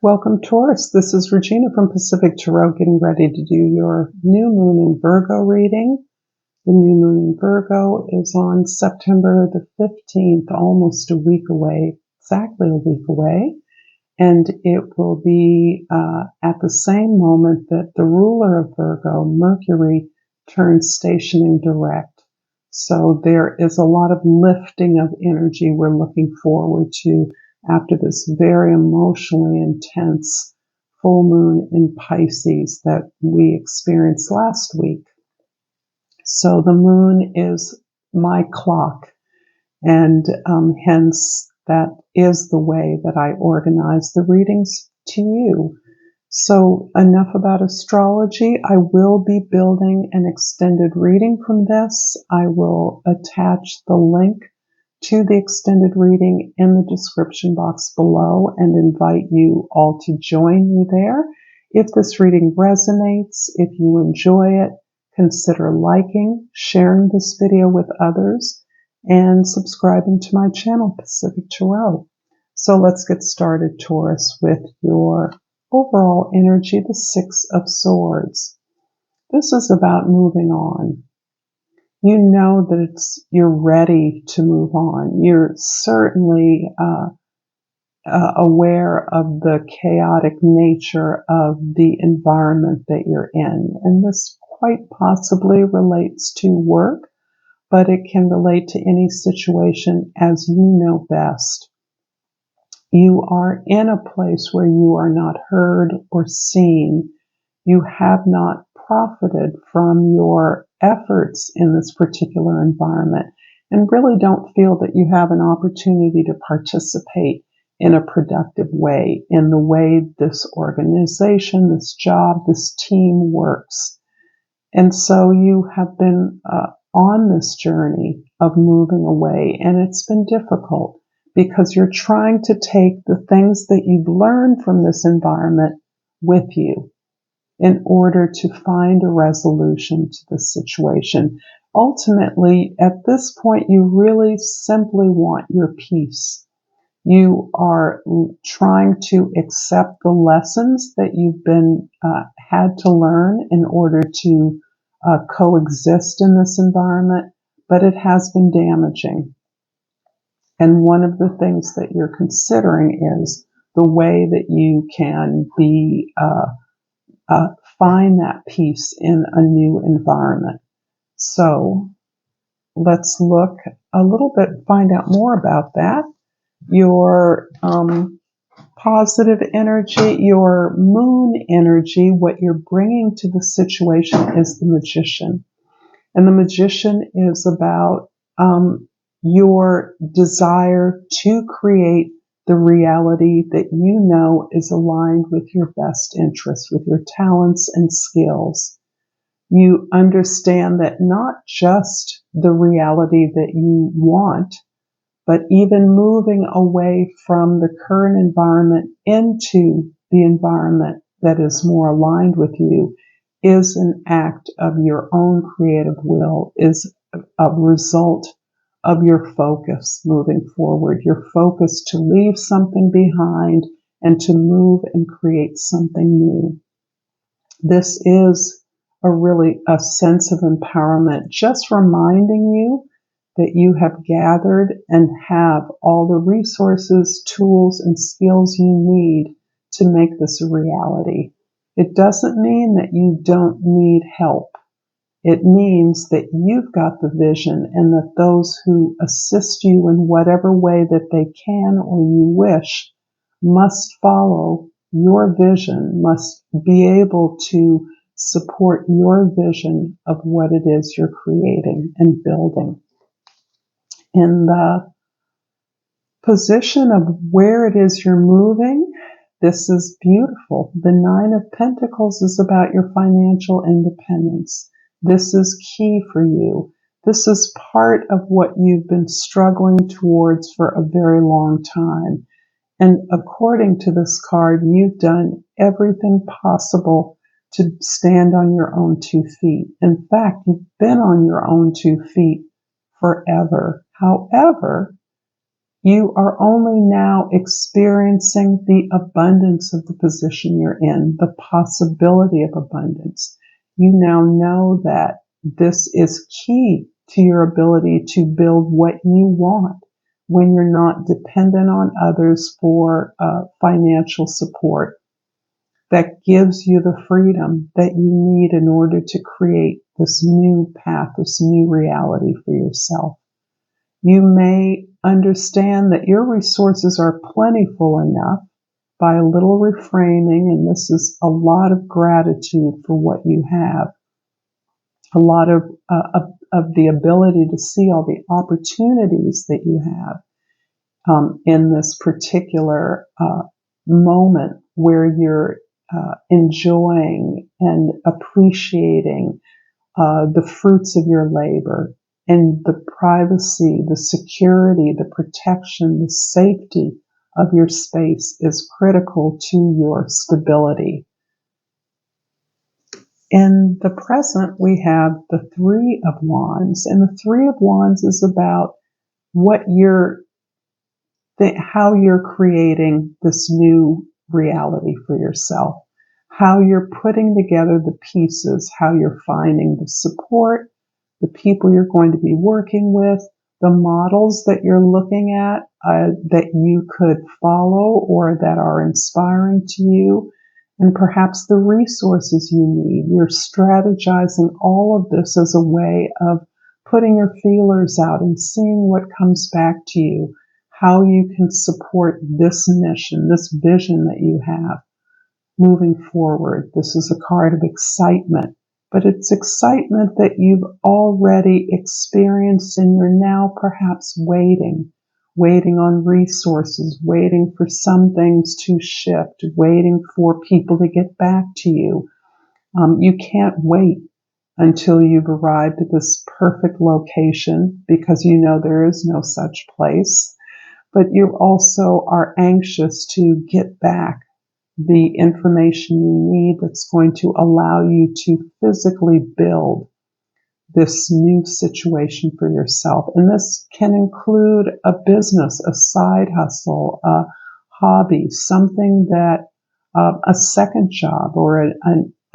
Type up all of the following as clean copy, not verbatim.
Welcome, Taurus. This is Regina from Pacific Tarot, getting ready to do your new moon in Virgo reading. The new moon in Virgo is on September the 15th, almost a week away, exactly a week away. And it will be at the same moment that the ruler of Virgo, Mercury, turns stationing direct. So there is a lot of lifting of energy we're looking forward to after this very emotionally intense full moon in Pisces that we experienced last week. So the moon is my clock, and hence that is the way that I organize the readings to you. So enough about astrology. I will be building an extended reading from this. I will attach the link to the extended reading in the description box below and invite you all to join me there. If this reading resonates, if you enjoy it, consider liking, sharing this video with others, and subscribing to my channel, Pacific Tarot. So let's get started, Taurus, with your overall energy, the Six of Swords. This is about moving on. You know that you're ready to move on. You're certainly aware of the chaotic nature of the environment that you're in. And this quite possibly relates to work, but it can relate to any situation as you know best. You are in a place where you are not heard or seen. You have not profited from your efforts in this particular environment and really don't feel that you have an opportunity to participate in a productive way in the way this organization, this job, this team works. And so you have been on this journey of moving away, and it's been difficult because you're trying to take the things that you've learned from this environment with you in order to find a resolution to the situation. Ultimately, at this point, you really simply want your peace. You are trying to accept the lessons that you've been had to learn in order to coexist in this environment, but it has been damaging. And one of the things that you're considering is the way that you can be find that peace in a new environment. So let's look a little bit, find out more about that. Your positive energy, your moon energy, what you're bringing to the situation is the Magician. And the Magician is about your desire to create the reality that you know is aligned with your best interests, with your talents and skills. You understand that not just the reality that you want, but even moving away from the current environment into the environment that is more aligned with you is an act of your own creative will, is a result of your focus moving forward, your focus to leave something behind and to move and create something new. This is really a sense of empowerment, just reminding you that you have gathered and have all the resources, tools, and skills you need to make this a reality. It doesn't mean that you don't need help. It means that you've got the vision and that those who assist you in whatever way that they can or you wish must follow your vision, must be able to support your vision of what it is you're creating and building. In the position of where it is you're moving, this is beautiful. The Nine of Pentacles is about your financial independence. This is key for you. This is part of what you've been struggling towards for a very long time. And according to this card, you've done everything possible to stand on your own 2 feet. In fact, you've been on your own 2 feet forever. However, You are only now experiencing the abundance of the position you're in, the possibility of abundance. You now know that this is key to your ability to build what you want when you're not dependent on others for financial support. That gives you the freedom that you need in order to create this new path, this new reality for yourself. You may understand that your resources are plentiful enough by a little reframing, and this is a lot of gratitude for what you have, a lot of the ability to see all the opportunities that you have in this particular moment where you're enjoying and appreciating the fruits of your labor, and the privacy, the security, the protection, the safety of your space is critical to your stability. In the present, we have the Three of Wands, and the Three of Wands is about how you're creating this new reality for yourself, how you're putting together the pieces, how you're finding the support, the people you're going to be working with, the models that you're looking at that you could follow or that are inspiring to you, and perhaps the resources you need. You're strategizing all of this as a way of putting your feelers out and seeing what comes back to you, how you can support this mission, this vision that you have moving forward. This is a card of excitement, but it's excitement that you've already experienced and you're now perhaps waiting on resources, waiting for some things to shift, waiting for people to get back to you. You can't wait until you've arrived at this perfect location because you know there is no such place. But you also are anxious to get back the information you need that's going to allow you to physically build this new situation for yourself. And this can include a business, a side hustle, a hobby, something that a second job or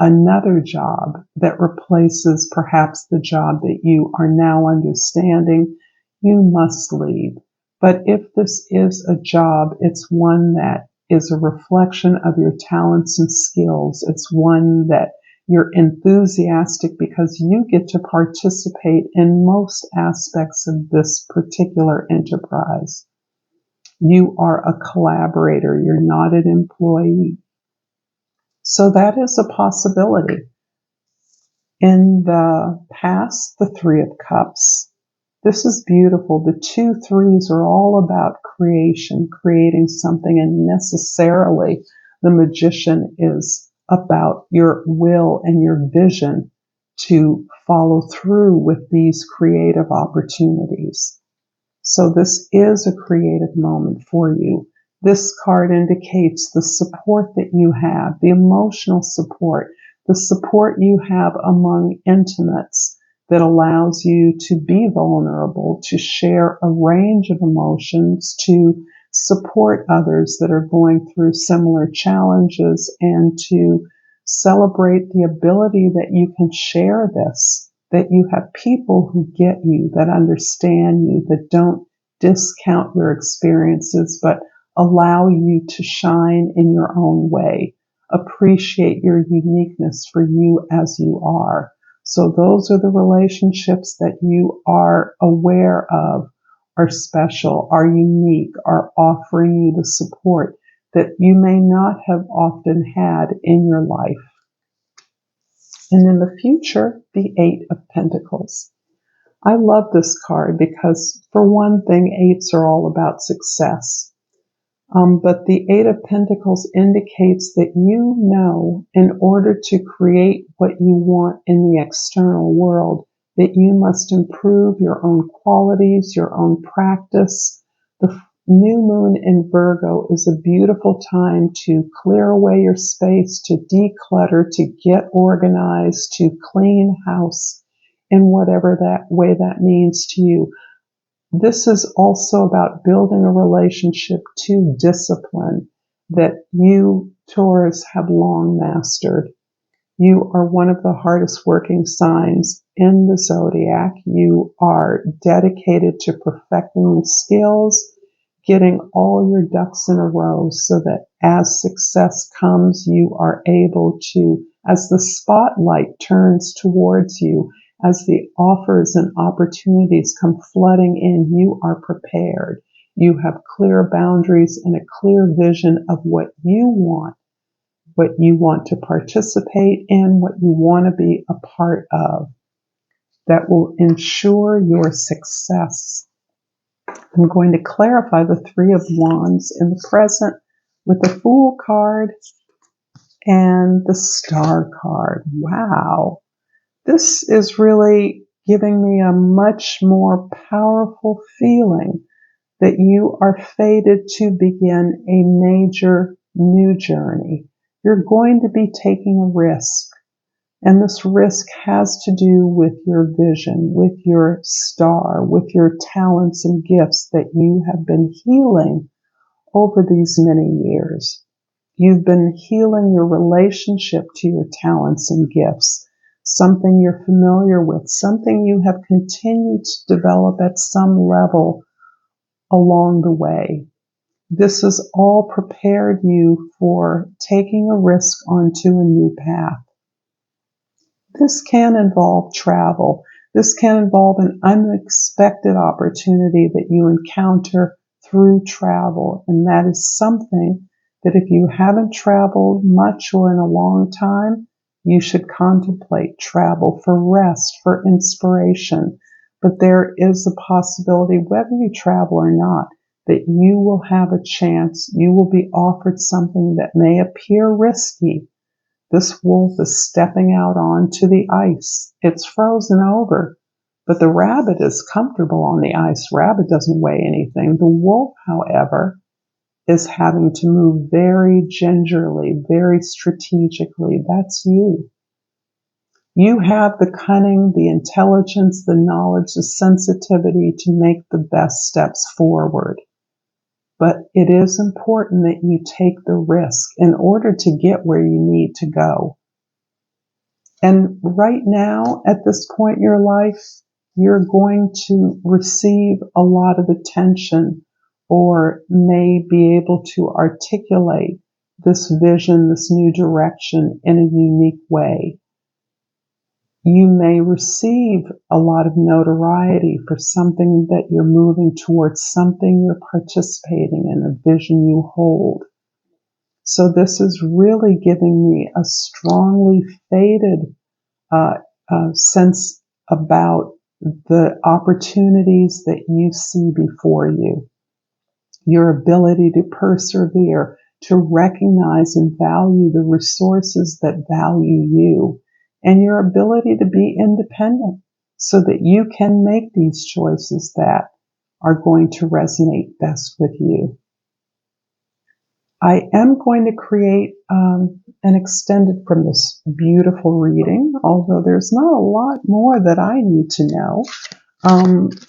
another job that replaces perhaps the job that you are now understanding you must leave. But if this is a job, it's one that is a reflection of your talents and skills. It's one that you're enthusiastic because you get to participate in most aspects of this particular enterprise. You are a collaborator. You're not an employee. So that is a possibility. In the past, the Three of Cups. This is beautiful. The 2 threes are all about creation, creating something, and necessarily the Magician is about your will and your vision to follow through with these creative opportunities. So this is a creative moment for you. This card indicates the support that you have, the emotional support, the support you have among intimates, that allows you to be vulnerable, to share a range of emotions, to support others that are going through similar challenges, and to celebrate the ability that you can share this, that you have people who get you, that understand you, that don't discount your experiences, but allow you to shine in your own way. Appreciate your uniqueness for you as you are. So those are the relationships that you are aware of, are special, are unique, are offering you the support that you may not have often had in your life. And in the future, the Eight of Pentacles. I love this card because, for one thing, eights are all about success. But the Eight of Pentacles indicates that you know, in order to create what you want in the external world, that you must improve your own qualities, your own practice. The new moon in Virgo is a beautiful time to clear away your space, to declutter, to get organized, to clean house in whatever that way that means to you. This is also about building a relationship to discipline that you, Taurus, have long mastered. You are one of the hardest working signs in the zodiac. You are dedicated to perfecting the skills, getting all your ducks in a row so that as success comes, you are able to, as the spotlight turns towards you, as the offers and opportunities come flooding in, you are prepared. You have clear boundaries and a clear vision of what you want to participate in, what you want to be a part of, that will ensure your success. I'm going to clarify the Three of Wands in the present with the Fool card and the Star card. Wow. This is really giving me a much more powerful feeling that you are fated to begin a major new journey. You're going to be taking a risk, and this risk has to do with your vision, with your star, with your talents and gifts that you have been healing over these many years. You've been healing your relationship to your talents and gifts, something you're familiar with, something you have continued to develop at some level along the way. This has all prepared you for taking a risk onto a new path. This can involve travel. This can involve an unexpected opportunity that you encounter through travel. And that is something that if you haven't traveled much or in a long time, you should contemplate travel for rest, for inspiration. But there is a possibility, whether you travel or not, that you will have a chance, you will be offered something that may appear risky. This wolf is stepping out onto the ice. It's frozen over, but the rabbit is comfortable on the ice. Rabbit doesn't weigh anything. The wolf, however, is having to move very gingerly, very strategically. That's you. You have the cunning, the intelligence, the knowledge, the sensitivity to make the best steps forward. But it is important that you take the risk in order to get where you need to go. And right now, at this point in your life, you're going to receive a lot of attention, or may be able to articulate this vision, this new direction in a unique way. You may receive a lot of notoriety for something that you're moving towards, something you're participating in, a vision you hold. So this is really giving me a strongly fated sense about the opportunities that you see before you. Your ability to persevere, to recognize and value the resources that value you, and your ability to be independent so that you can make these choices that are going to resonate best with you. I am going to create an extended from this beautiful reading, although there's not a lot more that I need to know.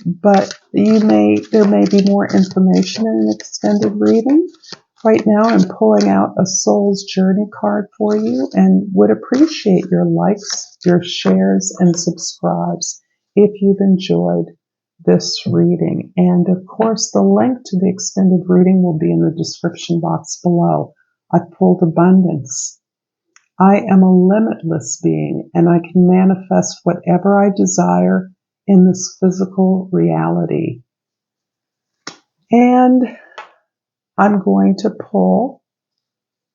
But there may be more information in an extended reading. Right now, I'm pulling out a Soul's Journey card for you, and would appreciate your likes, your shares, and subscribes if you've enjoyed this reading. And of course, the link to the extended reading will be in the description box below. I've pulled abundance. I am a limitless being, and I can manifest whatever I desire in this physical reality. And I'm going to pull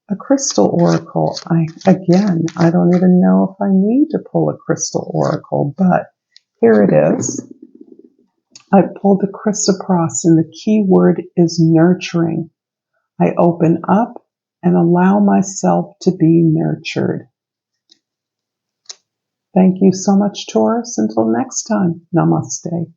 a crystal oracle. I don't even know if I need to pull a crystal oracle, but here it is. I pulled the chrysoprase, and the key word is nurturing. I open up and allow myself to be nurtured. Thank you so much, Taurus. Until next time, namaste.